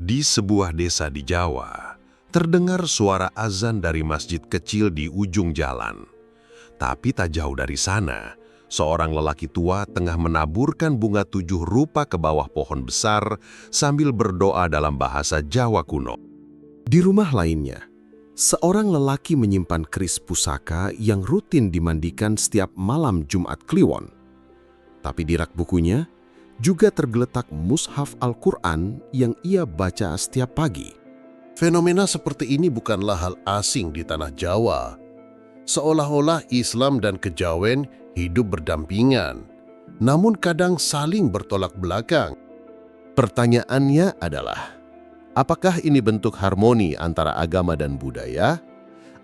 Di sebuah desa di Jawa, terdengar suara azan dari masjid kecil di ujung jalan. Tapi tak jauh dari sana, seorang lelaki tua tengah menaburkan bunga 7 rupa ke bawah pohon besar sambil berdoa dalam bahasa Jawa kuno. Di rumah lainnya, seorang lelaki menyimpan keris pusaka yang rutin dimandikan setiap malam Jumat Kliwon. Tapi di rak bukunya juga tergeletak mushaf Al-Quran yang ia baca setiap pagi. Fenomena seperti ini bukanlah hal asing di tanah Jawa. Seolah-olah Islam dan kejawen hidup berdampingan, namun kadang saling bertolak belakang. Pertanyaannya adalah, apakah ini bentuk harmoni antara agama dan budaya?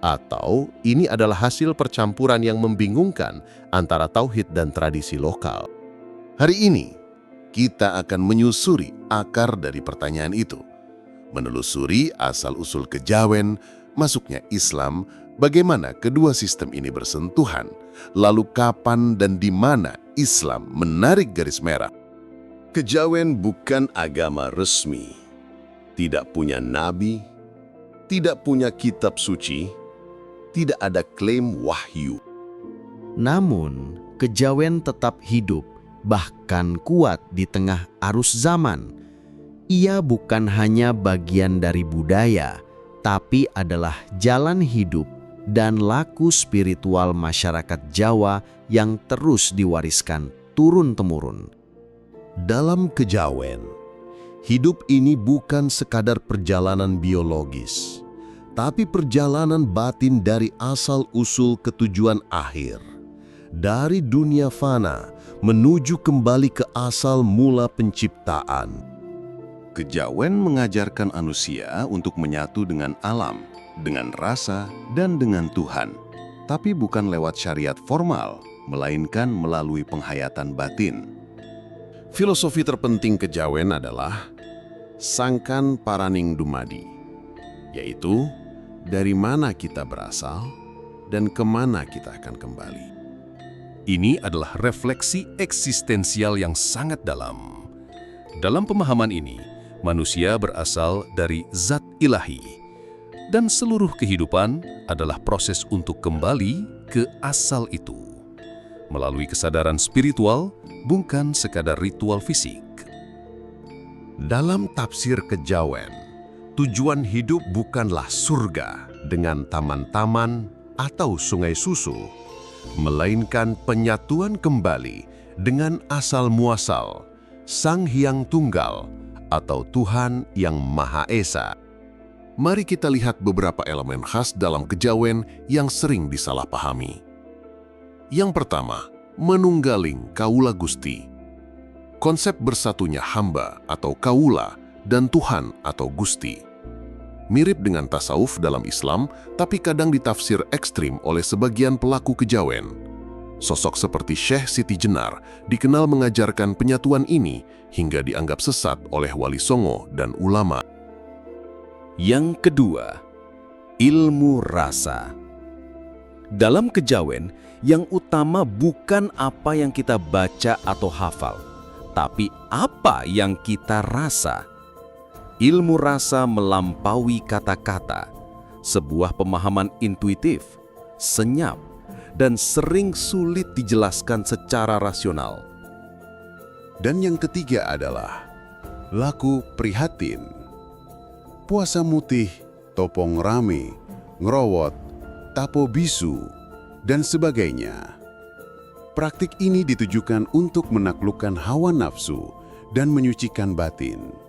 Atau ini adalah hasil percampuran yang membingungkan antara tauhid dan tradisi lokal? Hari ini, kita akan menyusuri akar dari pertanyaan itu. Menelusuri asal-usul kejawen, masuknya Islam, bagaimana kedua sistem ini bersentuhan, lalu kapan dan di mana Islam menarik garis merah. Kejawen bukan agama resmi, tidak punya nabi, tidak punya kitab suci, tidak ada klaim wahyu. Namun, kejawen tetap hidup, bahkan kuat di tengah arus zaman. Ia bukan hanya bagian dari budaya, tapi adalah jalan hidup dan laku spiritual masyarakat Jawa yang terus diwariskan turun-temurun. Dalam kejawen, hidup ini bukan sekadar perjalanan biologis, tapi perjalanan batin dari asal-usul ke tujuan akhir. Dari dunia fana menuju kembali ke asal mula penciptaan. Kejawen mengajarkan manusia untuk menyatu dengan alam, dengan rasa, dan dengan Tuhan. Tapi bukan lewat syariat formal, melainkan melalui penghayatan batin. Filosofi terpenting kejawen adalah sangkan paraning dumadi, yaitu dari mana kita berasal dan kemana kita akan kembali. Ini adalah refleksi eksistensial yang sangat dalam. Dalam pemahaman ini, manusia berasal dari zat ilahi, dan seluruh kehidupan adalah proses untuk kembali ke asal itu. Melalui kesadaran spiritual, bukan sekadar ritual fisik. Dalam tafsir kejawen, tujuan hidup bukanlah surga dengan taman-taman atau sungai susu, melainkan penyatuan kembali dengan asal-muasal, Sang Hyang Tunggal, atau Tuhan yang Maha Esa. Mari kita lihat beberapa elemen khas dalam kejawen yang sering disalahpahami. Yang pertama, menunggaling kaula Gusti. Konsep bersatunya hamba atau kaula dan Tuhan atau Gusti. Mirip dengan tasawuf dalam Islam, tapi kadang ditafsir ekstrim oleh sebagian pelaku kejawen. Sosok seperti Syekh Siti Jenar dikenal mengajarkan penyatuan ini hingga dianggap sesat oleh Wali Songo dan ulama. Yang kedua, ilmu rasa. Dalam kejawen, yang utama bukan apa yang kita baca atau hafal, tapi apa yang kita rasa. Ilmu rasa melampaui kata-kata, sebuah pemahaman intuitif, senyap, dan sering sulit dijelaskan secara rasional. Dan yang ketiga adalah laku prihatin. Puasa mutih, topong rame, ngerowot, tapo bisu, dan sebagainya. Praktik ini ditujukan untuk menaklukkan hawa nafsu dan menyucikan batin.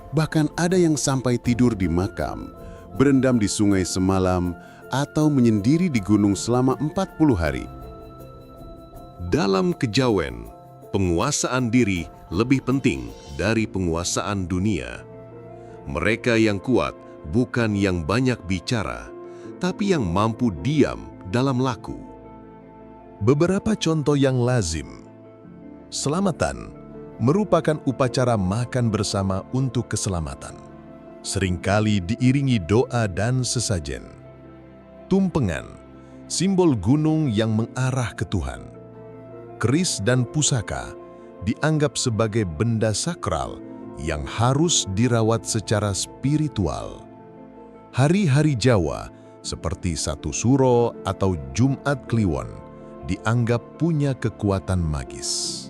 Bahkan ada yang sampai tidur di makam, berendam di sungai semalam, atau menyendiri di gunung selama 40 hari. Dalam kejawen, penguasaan diri lebih penting dari penguasaan dunia. Mereka yang kuat bukan yang banyak bicara, tapi yang mampu diam dalam laku. Beberapa contoh yang lazim. Selamatan merupakan upacara makan bersama untuk keselamatan. Seringkali diiringi doa dan sesajen. Tumpengan, simbol gunung yang mengarah ke Tuhan. Keris dan pusaka dianggap sebagai benda sakral yang harus dirawat secara spiritual. Hari-hari Jawa seperti Satu Suro atau Jumat Kliwon dianggap punya kekuatan magis.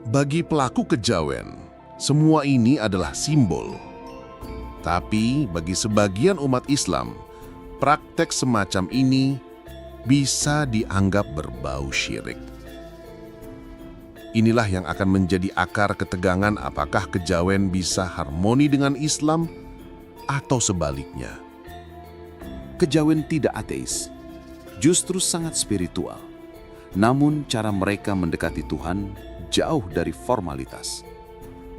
Bagi pelaku kejawen, semua ini adalah simbol. Tapi bagi sebagian umat Islam, praktek semacam ini bisa dianggap berbau syirik. Inilah yang akan menjadi akar ketegangan apakah kejawen bisa harmoni dengan Islam atau sebaliknya. Kejawen tidak ateis, justru sangat spiritual. Namun cara mereka mendekati Tuhan jauh dari formalitas.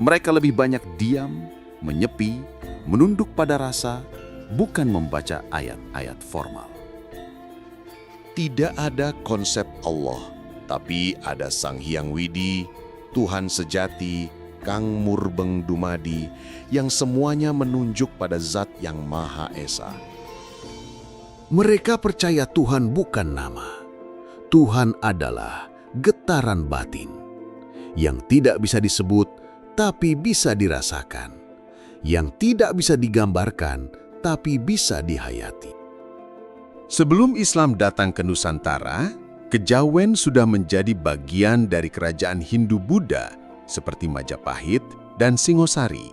Mereka lebih banyak diam, menyepi, menunduk pada rasa, bukan membaca ayat-ayat formal. Tidak ada konsep Allah, tapi ada Sang Hyang Widi, Tuhan sejati, Kang Murbeng Dumadi, yang semuanya menunjuk pada Zat yang Maha Esa. Mereka percaya Tuhan bukan nama. Tuhan adalah getaran batin, yang tidak bisa disebut tapi bisa dirasakan, yang tidak bisa digambarkan tapi bisa dihayati. Sebelum Islam datang ke Nusantara, kejawen sudah menjadi bagian dari kerajaan Hindu-Buddha seperti Majapahit dan Singosari.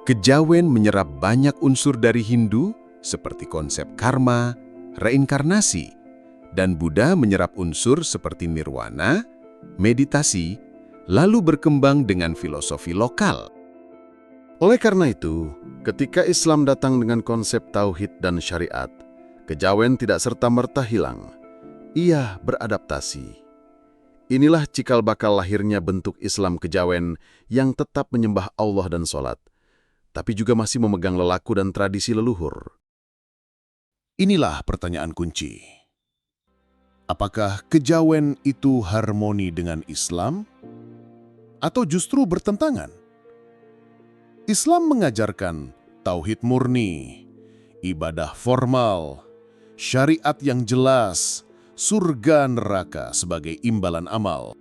Kejawen menyerap banyak unsur dari Hindu seperti konsep karma, reinkarnasi, dan Buddha menyerap unsur seperti nirwana, meditasi, lalu berkembang dengan filosofi lokal. Oleh karena itu, ketika Islam datang dengan konsep tauhid dan syariat, kejawen tidak serta-merta hilang. Ia beradaptasi. Inilah cikal bakal lahirnya bentuk Islam kejawen yang tetap menyembah Allah dan sholat, tapi juga masih memegang lelaku dan tradisi leluhur. Inilah pertanyaan kunci. Apakah kejawen itu harmoni dengan Islam? Atau justru bertentangan? Islam mengajarkan tauhid murni, ibadah formal, syariat yang jelas, surga neraka sebagai imbalan amal.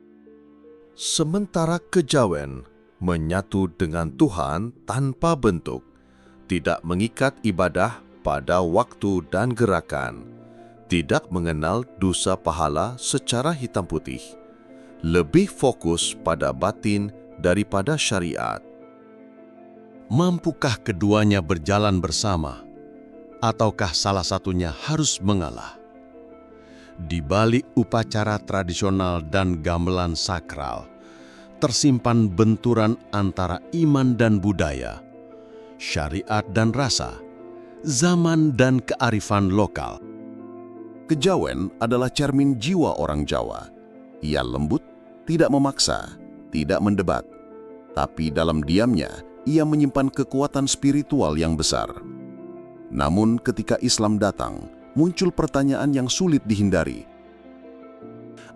Sementara kejawen menyatu dengan Tuhan tanpa bentuk, tidak mengikat ibadah pada waktu dan gerakan, tidak mengenal dosa pahala secara hitam putih, lebih fokus pada batin daripada syariat. Mampukah keduanya berjalan bersama? Ataukah salah satunya harus mengalah? Di balik upacara tradisional dan gamelan sakral, tersimpan benturan antara iman dan budaya, syariat dan rasa, zaman dan kearifan lokal. Kejawen adalah cermin jiwa orang Jawa. Ia lembut, tidak memaksa, tidak mendebat, tapi dalam diamnya ia menyimpan kekuatan spiritual yang besar. Namun ketika Islam datang, muncul pertanyaan yang sulit dihindari.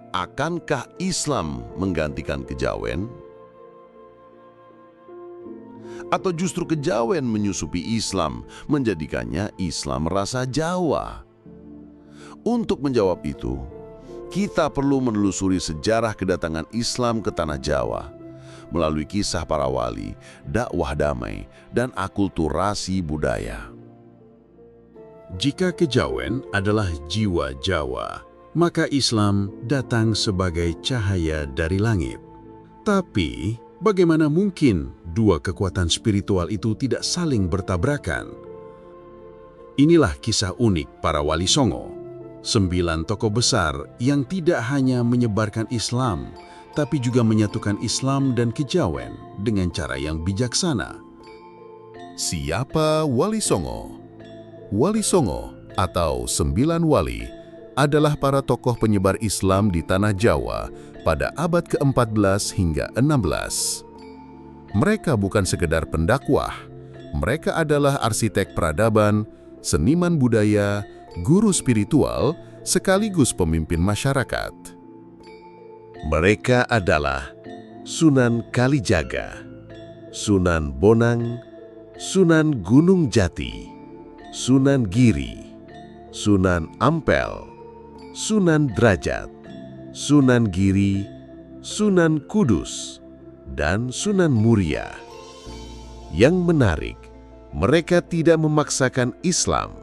Akankah Islam menggantikan kejawen? Atau justru kejawen menyusupi Islam, menjadikannya Islam rasa Jawa? Untuk menjawab itu, kita perlu menelusuri sejarah kedatangan Islam ke tanah Jawa melalui kisah para wali, dakwah damai, dan akulturasi budaya. Jika kejawen adalah jiwa Jawa, maka Islam datang sebagai cahaya dari langit. Tapi, bagaimana mungkin dua kekuatan spiritual itu tidak saling bertabrakan? Inilah kisah unik para wali Songo, 9 tokoh besar yang tidak hanya menyebarkan Islam, tapi juga menyatukan Islam dan kejawen dengan cara yang bijaksana. Siapa Wali Songo? Wali Songo atau 9 wali adalah para tokoh penyebar Islam di tanah Jawa pada abad ke-14 hingga 16. Mereka bukan sekedar pendakwah, mereka adalah arsitek peradaban, seniman budaya, guru spiritual, sekaligus pemimpin masyarakat. Mereka adalah Sunan Kalijaga, Sunan Bonang, Sunan Gunung Jati, Sunan Giri, Sunan Ampel, Sunan Derajat, Sunan Giri, Sunan Kudus, dan Sunan Muria. Yang menarik, mereka tidak memaksakan Islam.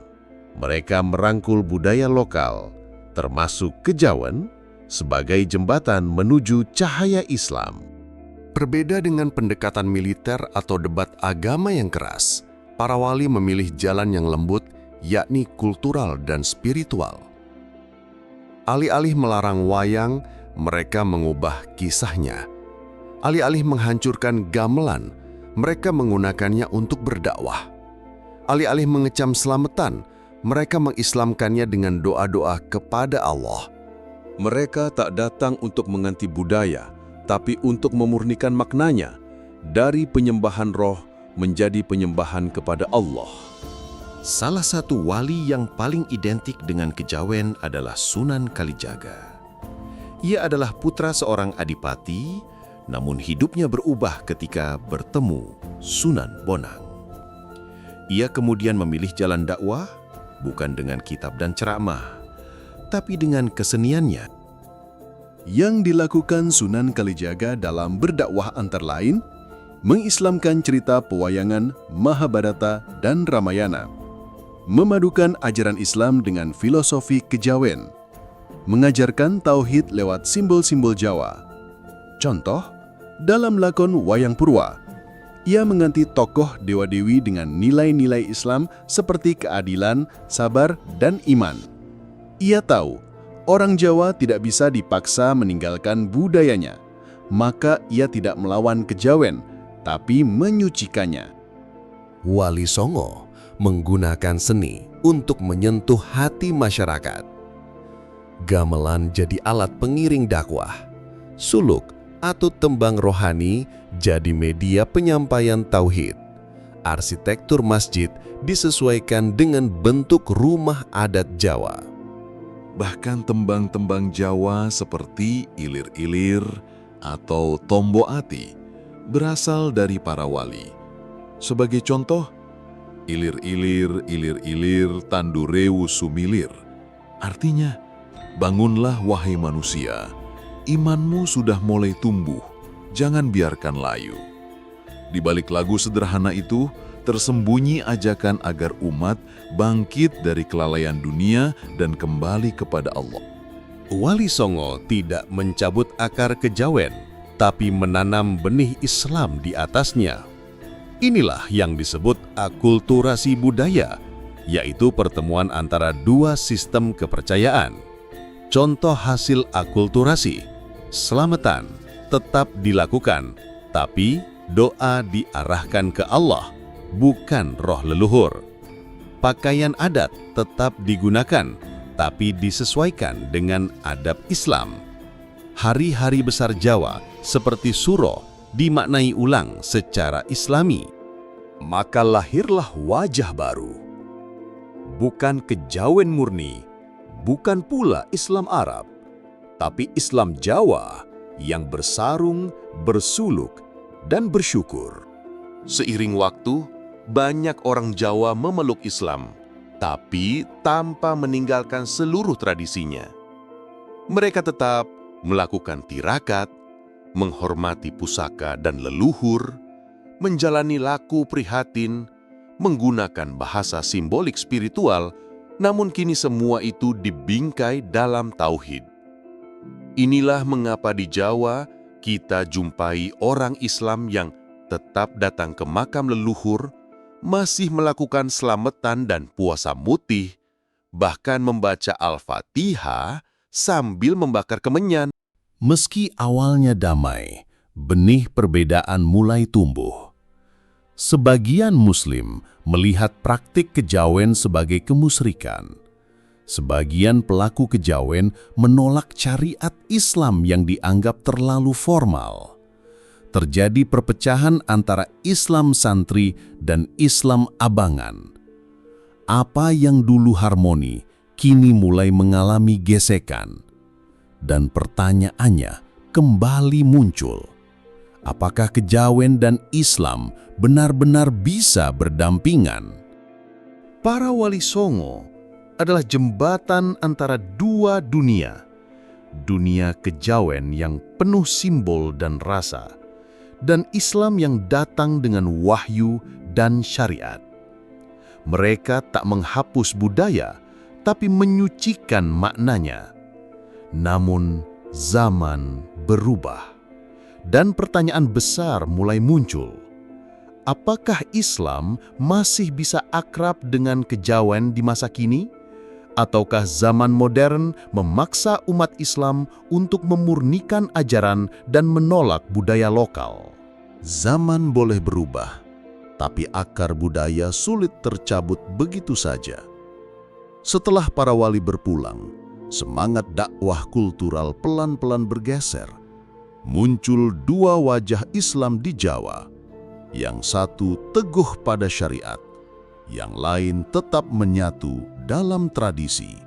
Mereka merangkul budaya lokal, termasuk kejawen, sebagai jembatan menuju cahaya Islam. Berbeda dengan pendekatan militer atau debat agama yang keras, para wali memilih jalan yang lembut, yakni kultural dan spiritual. Alih-alih melarang wayang, mereka mengubah kisahnya. Alih-alih menghancurkan gamelan, mereka menggunakannya untuk berdakwah. Alih-alih mengecam selamatan, mereka mengislamkannya dengan doa-doa kepada Allah. Mereka tak datang untuk mengganti budaya, tapi untuk memurnikan maknanya dari penyembahan roh menjadi penyembahan kepada Allah. Salah satu wali yang paling identik dengan kejawen adalah Sunan Kalijaga. Ia adalah putra seorang adipati, namun hidupnya berubah ketika bertemu Sunan Bonang. Ia kemudian memilih jalan dakwah, bukan dengan kitab dan ceramah, tapi dengan keseniannya. Yang dilakukan Sunan Kalijaga dalam berdakwah antara lain, mengislamkan cerita pewayangan Mahabharata dan Ramayana, memadukan ajaran Islam dengan filosofi kejawen, mengajarkan tauhid lewat simbol-simbol Jawa. Contoh, dalam lakon Wayang Purwa, ia mengganti tokoh dewa-dewi dengan nilai-nilai Islam seperti keadilan, sabar, dan iman. Ia tahu, orang Jawa tidak bisa dipaksa meninggalkan budayanya, maka ia tidak melawan kejawen, tapi menyucikannya. Wali Songo menggunakan seni untuk menyentuh hati masyarakat. Gamelan jadi alat pengiring dakwah, suluk atau tembang rohani jadi media penyampaian tauhid. Arsitektur masjid disesuaikan dengan bentuk rumah adat Jawa. Bahkan tembang-tembang Jawa seperti ilir-ilir atau tombo ati berasal dari para wali. Sebagai contoh, ilir-ilir, ilir-ilir, tandurewu sumilir. Artinya, bangunlah wahai manusia, imanmu sudah mulai tumbuh, jangan biarkan layu. Di balik lagu sederhana itu, tersembunyi ajakan agar umat bangkit dari kelalaian dunia dan kembali kepada Allah. Wali Songo tidak mencabut akar kejawen, tapi menanam benih Islam di atasnya. Inilah yang disebut akulturasi budaya, yaitu pertemuan antara dua sistem kepercayaan. Contoh hasil akulturasi, selamatan tetap dilakukan, tapi doa diarahkan ke Allah, bukan roh leluhur. Pakaian adat tetap digunakan, tapi disesuaikan dengan adab Islam. Hari-hari besar Jawa seperti Suro dimaknai ulang secara Islami. Maka lahirlah wajah baru. Bukan kejawen murni, bukan pula Islam Arab, tapi Islam Jawa yang bersarung, bersuluk, dan bersyukur. Seiring waktu, banyak orang Jawa memeluk Islam, tapi tanpa meninggalkan seluruh tradisinya. Mereka tetap melakukan tirakat, menghormati pusaka dan leluhur, menjalani laku prihatin, menggunakan bahasa simbolik spiritual, namun kini semua itu dibingkai dalam tauhid. Inilah mengapa di Jawa kita jumpai orang Islam yang tetap datang ke makam leluhur, masih melakukan selamatan dan puasa mutih, bahkan membaca Al-Fatihah sambil membakar kemenyan. Meski awalnya damai, benih perbedaan mulai tumbuh. Sebagian Muslim melihat praktik kejawen sebagai kemusyrikan. Sebagian pelaku kejawen menolak syariat Islam yang dianggap terlalu formal. Terjadi perpecahan antara Islam santri dan Islam abangan. Apa yang dulu harmoni, kini mulai mengalami gesekan. Dan pertanyaannya kembali muncul. Apakah kejawen dan Islam benar-benar bisa berdampingan? Para wali Songo adalah jembatan antara dua dunia. Dunia kejawen yang penuh simbol dan rasa, dan Islam yang datang dengan wahyu dan syariat. Mereka tak menghapus budaya, tapi menyucikan maknanya. Namun, zaman berubah, dan pertanyaan besar mulai muncul. Apakah Islam masih bisa akrab dengan kejawen di masa kini? Ataukah zaman modern memaksa umat Islam untuk memurnikan ajaran dan menolak budaya lokal? Zaman boleh berubah, tapi akar budaya sulit tercabut begitu saja. Setelah para wali berpulang, semangat dakwah kultural pelan-pelan bergeser. Muncul dua wajah Islam di Jawa. Yang satu teguh pada syariat, yang lain tetap menyatu dalam tradisi.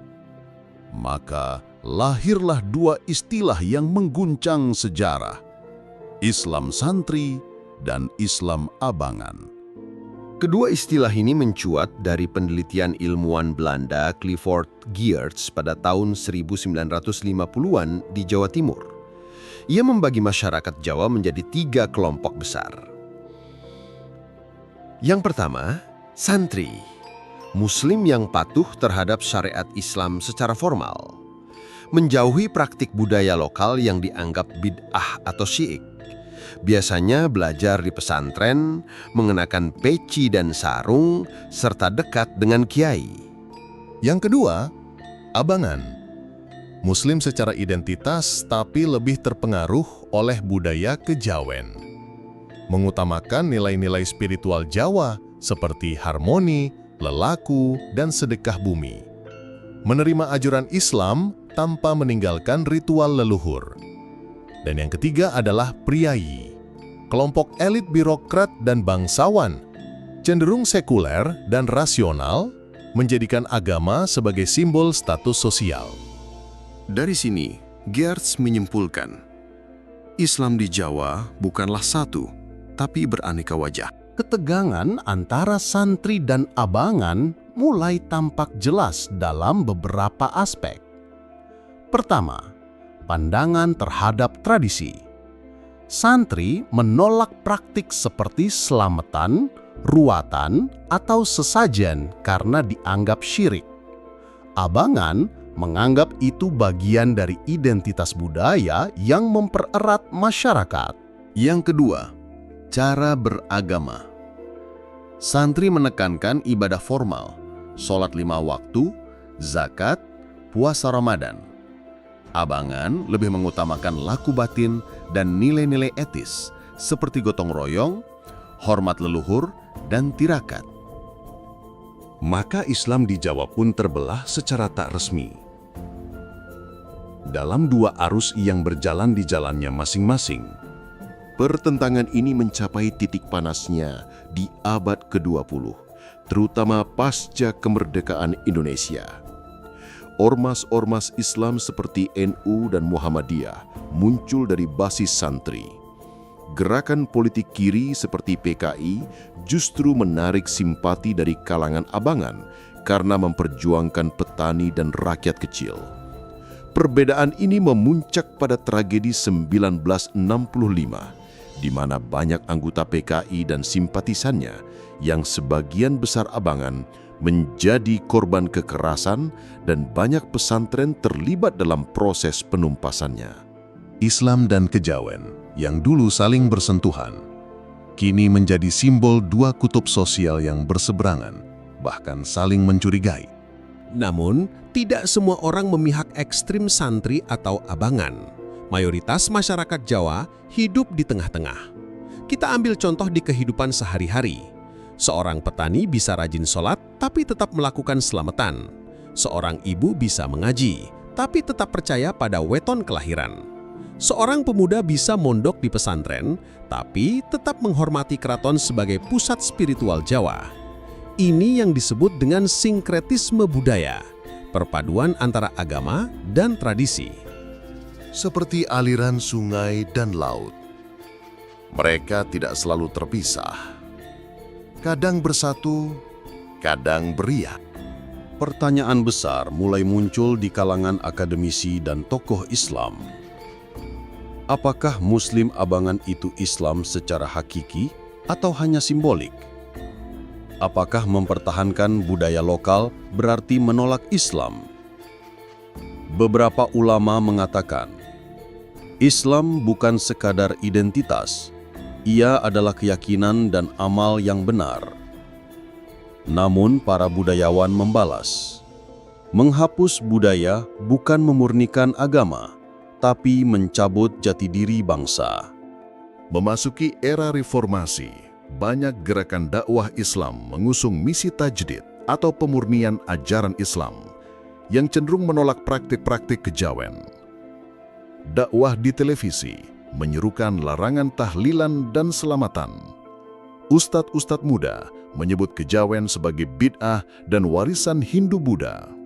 Maka lahirlah dua istilah yang mengguncang sejarah, Islam santri dan Islam abangan. Kedua istilah ini mencuat dari penelitian ilmuwan Belanda Clifford Geertz pada tahun 1950-an di Jawa Timur. Ia membagi masyarakat Jawa menjadi 3 kelompok besar. Yang pertama, santri, Muslim yang patuh terhadap syariat Islam secara formal, menjauhi praktik budaya lokal yang dianggap bid'ah atau syiik. Biasanya belajar di pesantren, mengenakan peci dan sarung, serta dekat dengan kiai. Yang kedua, abangan. Muslim secara identitas tapi lebih terpengaruh oleh budaya kejawen. Mengutamakan nilai-nilai spiritual Jawa seperti harmoni, lelaku, dan sedekah bumi. Menerima ajaran Islam tanpa meninggalkan ritual leluhur. Dan yang ketiga adalah priayi, kelompok elit birokrat dan bangsawan, cenderung sekuler dan rasional, menjadikan agama sebagai simbol status sosial. Dari sini, Geertz menyimpulkan, Islam di Jawa bukanlah satu, tapi beraneka wajah. Ketegangan antara santri dan abangan mulai tampak jelas dalam beberapa aspek. Pertama, pandangan terhadap tradisi. Santri menolak praktik seperti selamatan, ruatan, atau sesajen karena dianggap syirik. Abangan menganggap itu bagian dari identitas budaya yang mempererat masyarakat. Yang kedua, cara beragama. Santri menekankan ibadah formal, sholat 5 waktu, zakat, puasa Ramadan. Abangan lebih mengutamakan laku batin dan nilai-nilai etis seperti gotong royong, hormat leluhur, dan tirakat. Maka Islam di Jawa pun terbelah secara tak resmi. Dalam 2 arus yang berjalan di jalannya masing-masing. Pertentangan ini mencapai titik panasnya di abad ke-20, terutama pasca kemerdekaan Indonesia. Ormas-ormas Islam seperti NU dan Muhammadiyah muncul dari basis santri. Gerakan politik kiri seperti PKI justru menarik simpati dari kalangan abangan karena memperjuangkan petani dan rakyat kecil. Perbedaan ini memuncak pada tragedi 1965, di mana banyak anggota PKI dan simpatisannya yang sebagian besar abangan menjadi korban kekerasan dan banyak pesantren terlibat dalam proses penumpasannya. Islam dan kejawen yang dulu saling bersentuhan, kini menjadi simbol 2 kutub sosial yang berseberangan, bahkan saling mencurigai. Namun, tidak semua orang memihak ekstrim santri atau abangan. Mayoritas masyarakat Jawa hidup di tengah-tengah. Kita ambil contoh di kehidupan sehari-hari. Seorang petani bisa rajin sholat, tapi tetap melakukan selamatan. Seorang ibu bisa mengaji, tapi tetap percaya pada weton kelahiran. Seorang pemuda bisa mondok di pesantren, tapi tetap menghormati keraton sebagai pusat spiritual Jawa. Ini yang disebut dengan sinkretisme budaya, perpaduan antara agama dan tradisi. Seperti aliran sungai dan laut, mereka tidak selalu terpisah. Kadang bersatu, kadang beriak. Pertanyaan besar mulai muncul di kalangan akademisi dan tokoh Islam. Apakah Muslim abangan itu Islam secara hakiki atau hanya simbolik? Apakah mempertahankan budaya lokal berarti menolak Islam? Beberapa ulama mengatakan, Islam bukan sekadar identitas, ia adalah keyakinan dan amal yang benar. Namun para budayawan membalas, menghapus budaya bukan memurnikan agama, tapi mencabut jati diri bangsa. Memasuki era reformasi, banyak gerakan dakwah Islam mengusung misi tajdid atau pemurnian ajaran Islam yang cenderung menolak praktik-praktik kejawen. Dakwah di televisi menyerukan larangan tahlilan dan selamatan. Ustadz-ustadz muda menyebut kejawen sebagai bid'ah dan warisan Hindu-Buddha.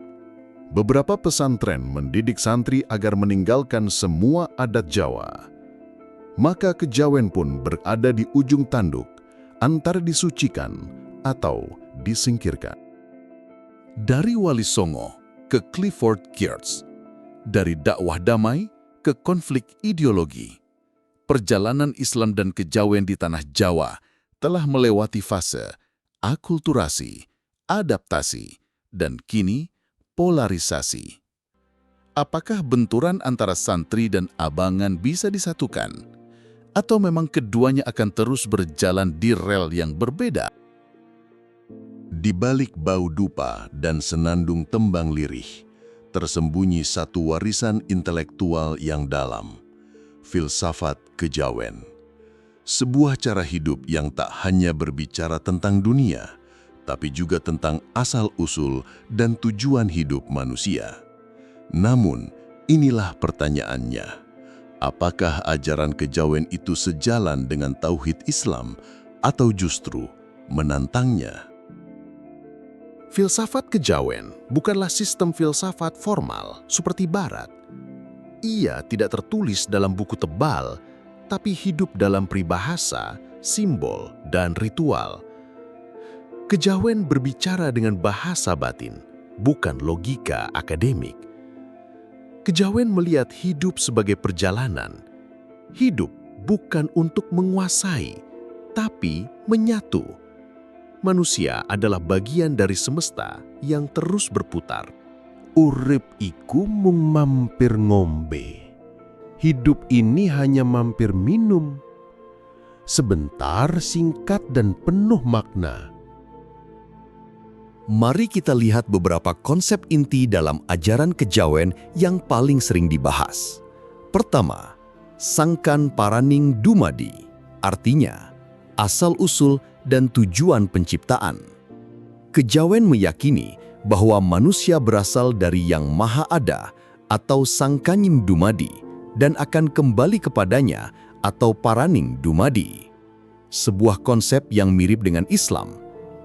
Beberapa pesantren mendidik santri agar meninggalkan semua adat Jawa. Maka kejawen pun berada di ujung tanduk, antara disucikan atau disingkirkan. Dari Wali Songo ke Clifford Geertz, dari dakwah damai ke konflik ideologi, perjalanan Islam dan kejawen di tanah Jawa telah melewati fase akulturasi, adaptasi, dan kini polarisasi. Apakah benturan antara santri dan abangan bisa disatukan? Atau memang keduanya akan terus berjalan di rel yang berbeda? Di balik bau dupa dan senandung tembang lirih, tersembunyi satu warisan intelektual yang dalam, filsafat kejawen. Sebuah cara hidup yang tak hanya berbicara tentang dunia, tapi juga tentang asal-usul dan tujuan hidup manusia. Namun, inilah pertanyaannya. Apakah ajaran kejawen itu sejalan dengan tauhid Islam atau justru menantangnya? Filsafat kejawen bukanlah sistem filsafat formal seperti Barat. Ia tidak tertulis dalam buku tebal, tapi hidup dalam peribahasa, simbol, dan ritual. Kejawen berbicara dengan bahasa batin, bukan logika akademik. Kejawen melihat hidup sebagai perjalanan. Hidup bukan untuk menguasai, tapi menyatu. Manusia adalah bagian dari semesta yang terus berputar. Urip iku mung mampir ngombe. Hidup ini hanya mampir minum. Sebentar, singkat, dan penuh makna. Mari kita lihat beberapa konsep inti dalam ajaran kejawen yang paling sering dibahas. Pertama, Sangkan Paraning Dumadi, artinya asal-usul dan tujuan penciptaan. Kejawen meyakini bahwa manusia berasal dari Yang Maha Ada atau Sangkaning Dumadi dan akan kembali kepadanya atau Paraning Dumadi. Sebuah konsep yang mirip dengan Islam,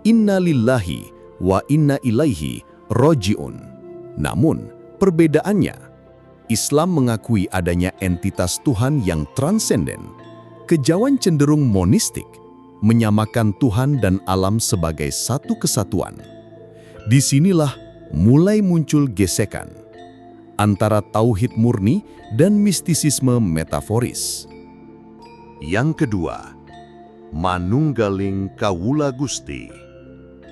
Inna lillahi wa inna ilaihi roji'un. Namun, perbedaannya, Islam mengakui adanya entitas Tuhan yang transenden. Kejawen cenderung monistik, menyamakan Tuhan dan alam sebagai satu kesatuan. Disinilah mulai muncul gesekan antara tauhid murni dan mistisisme metaforis. Yang kedua, Manunggaling Kawula Gusti.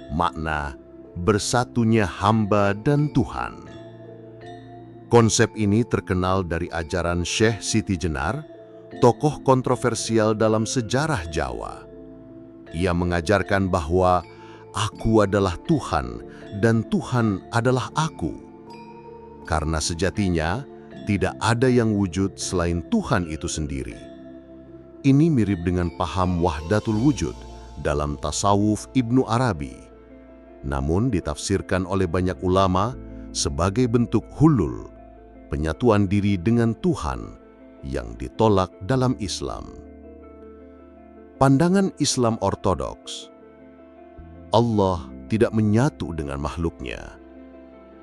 Makna bersatunya hamba dan Tuhan. Konsep ini terkenal dari ajaran Syekh Siti Jenar, tokoh kontroversial dalam sejarah Jawa. Ia mengajarkan bahwa aku adalah Tuhan dan Tuhan adalah aku. Karena sejatinya tidak ada yang wujud selain Tuhan itu sendiri. Ini mirip dengan paham wahdatul wujud dalam tasawuf Ibnu Arabi. Namun ditafsirkan oleh banyak ulama sebagai bentuk hulul, penyatuan diri dengan Tuhan yang ditolak dalam Islam. Pandangan Islam ortodoks, Allah tidak menyatu dengan makhluknya.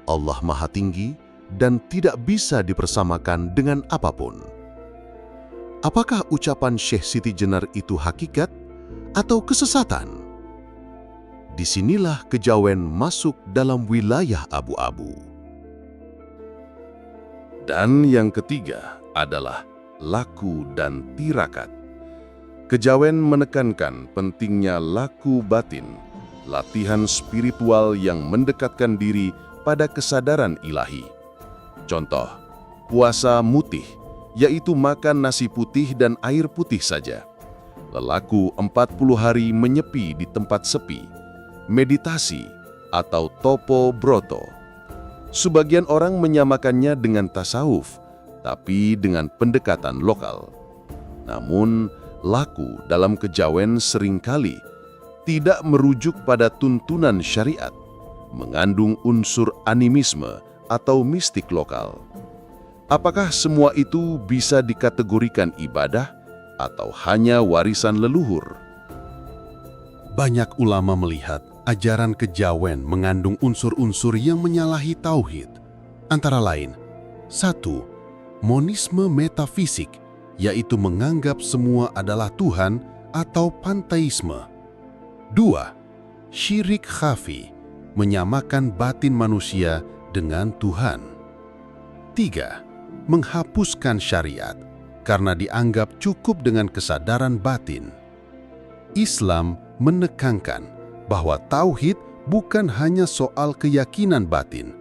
Allah Maha Tinggi dan tidak bisa dipersamakan dengan apapun. Apakah ucapan Syekh Siti Jenar itu hakikat atau kesesatan? Disinilah kejawen masuk dalam wilayah abu-abu. Dan yang ketiga adalah laku dan tirakat. Kejawen menekankan pentingnya laku batin, latihan spiritual yang mendekatkan diri pada kesadaran ilahi. Contoh, puasa mutih, yaitu makan nasi putih dan air putih saja. Lelaku 40 hari menyepi di tempat sepi, meditasi atau topo broto. Sebagian orang menyamakannya dengan tasawuf, tapi dengan pendekatan lokal. Namun, laku dalam kejawen seringkali tidak merujuk pada tuntunan syariat, mengandung unsur animisme atau mistik lokal. Apakah semua itu bisa dikategorikan ibadah atau hanya warisan leluhur? Banyak ulama melihat ajaran kejawen mengandung unsur-unsur yang menyalahi tauhid. Antara lain, 1. Monisme metafisik, yaitu menganggap semua adalah Tuhan atau panteisme. 2. Syirik khafi, menyamakan batin manusia dengan Tuhan. 3. Menghapuskan syariat karena dianggap cukup dengan kesadaran batin. Islam menekankan bahwa tauhid bukan hanya soal keyakinan batin,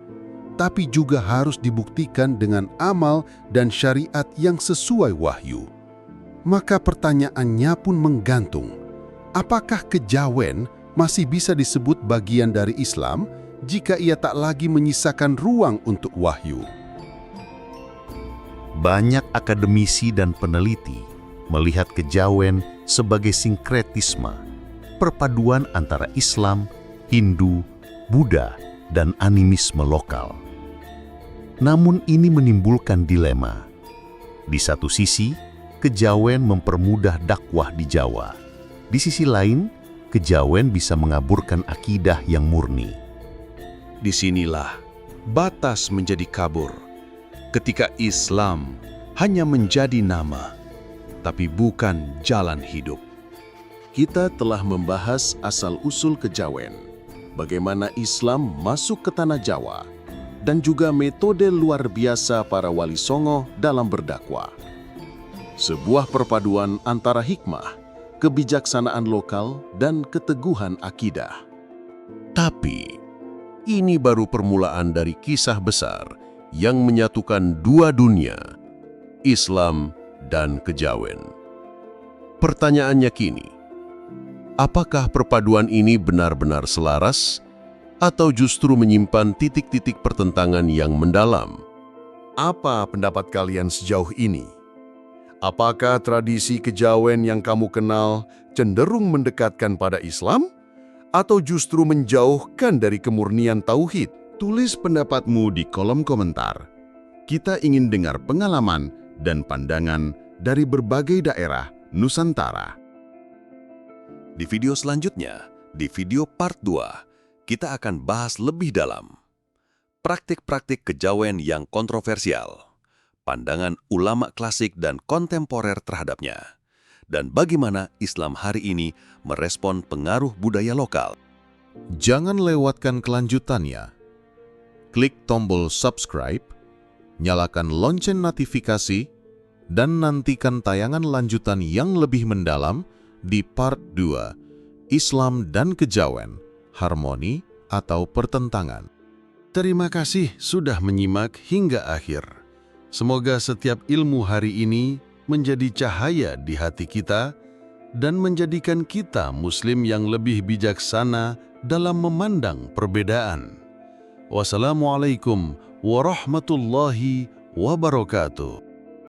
tapi juga harus dibuktikan dengan amal dan syariat yang sesuai wahyu. Maka pertanyaannya pun menggantung, apakah kejawen masih bisa disebut bagian dari Islam jika ia tak lagi menyisakan ruang untuk wahyu? Banyak akademisi dan peneliti melihat kejawen sebagai sinkretisme, perpaduan antara Islam, Hindu, Buddha, dan animisme lokal. Namun ini menimbulkan dilema. Di satu sisi, kejawen mempermudah dakwah di Jawa. Di sisi lain, kejawen bisa mengaburkan akidah yang murni. Disinilah batas menjadi kabur, ketika Islam hanya menjadi nama, tapi bukan jalan hidup. Kita telah membahas asal-usul kejawen, bagaimana Islam masuk ke tanah Jawa, dan juga metode luar biasa para wali songo dalam berdakwah. Sebuah perpaduan antara hikmah, kebijaksanaan lokal, dan keteguhan akidah. Tapi, ini baru permulaan dari kisah besar yang menyatukan dua dunia, Islam dan kejawen. Pertanyaannya kini, apakah perpaduan ini benar-benar selaras atau justru menyimpan titik-titik pertentangan yang mendalam? Apa pendapat kalian sejauh ini? Apakah tradisi kejawen yang kamu kenal cenderung mendekatkan pada Islam atau justru menjauhkan dari kemurnian tauhid? Tulis pendapatmu di kolom komentar. Kita ingin dengar pengalaman dan pandangan dari berbagai daerah Nusantara. Di video selanjutnya, di video part 2, kita akan bahas lebih dalam praktik-praktik kejawen yang kontroversial, pandangan ulama klasik dan kontemporer terhadapnya, dan bagaimana Islam hari ini merespon pengaruh budaya lokal. Jangan lewatkan kelanjutannya. Klik tombol subscribe, nyalakan lonceng notifikasi, dan nantikan tayangan lanjutan yang lebih mendalam di part 2, Islam dan Kejawen, Harmoni atau Pertentangan. Terima kasih sudah menyimak hingga akhir. Semoga setiap ilmu hari ini menjadi cahaya di hati kita dan menjadikan kita Muslim yang lebih bijaksana dalam memandang perbedaan. Wassalamualaikum warahmatullahi wabarakatuh.